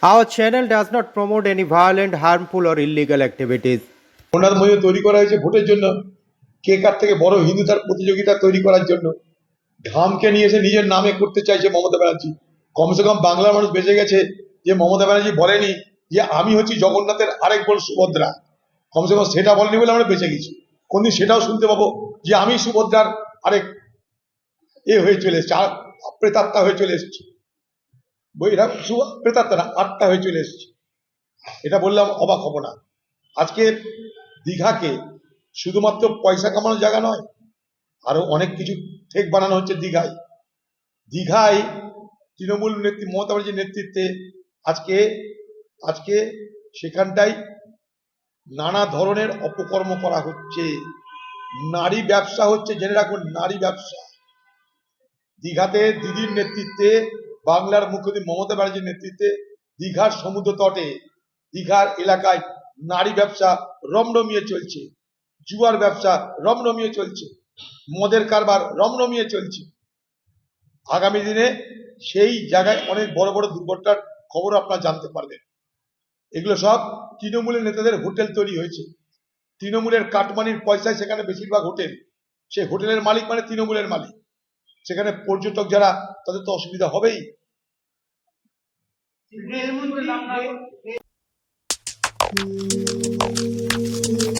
Our channel does not promote any violent, harmful, or illegal activities. ওনার মধ্যে তৈরি করা হয়েছে ভোটের জন্য, কে কার থেকে বড় হিন্দু তার প্রতিযোগিতা তৈরি করার জন্য। ধামকে নিয়ে এসে নিজের নামে করতে চাইছে মমতা ব্যানার্জি। কমসে কম বাংলার মানুষ বেঁচে গেছে যে মমতা ব্যানার্জি বলেনি যে আমি হচ্ছি জগন্নাথের আরেক বোন সুভদ্রা। কমসে কম সেটা বলেনি বলে আমরা বেঁচে গেছি। কোনদিন সেটাও শুনতে পাবো যে আমি সুভদ্রার আরেক হয়ে চলে এসছে, প্রেতাত্মা হয়ে চলে এসছে। বইরা প্রেতাত্মা না, আত্মা হয়ে চলে এসছে। এটা বললাম অবাক হব না। আজকে দীঘাকে শুধুমাত্র পয়সা কামানোর জায়গা নয়, আরো অনেক কিছু ঠেক বানানো হচ্ছে দীঘায়। দীঘায় তৃণমূল নেত্রী মমতা ব্যানার্জির নেতৃত্বে আজকে আজকে সেখানটাই নানা ধরনের অপকর্ম করা হচ্ছে। নারী ব্যবসা হচ্ছে, জেনে রাখুন, নারী ব্যবসা। দীঘাতে দিদির নেতৃত্বে, বাংলার মুখ্যমন্ত্রী মমতা ব্যানার্জির নেতৃত্বে দীঘার সমুদ্র তটে, দীঘার এলাকায় নারী ব্যবসা রমরমিয়ে চলছে, জুয়ার ব্যবসা রমরমিয়ে চলছে, মদের কারবার রমরমিয়ে চলছে। আগামী দিনে সেই জায়গায় অনেক বড় বড় দুর্ঘটনার খবর আপনারা জানতে পারবেন। এগুলো সব তৃণমূলের নেতাদের হোটেল তৈরি হয়েছে। তৃণমূলের কাটমানির পয়সায় সেখানে বেশিরভাগ হোটেল। সেই হোটেলের মালিক মানে তৃণমূলের মালিক। সেখানে পর্যটক যারা, তাদের তো অসুবিধা হবেই।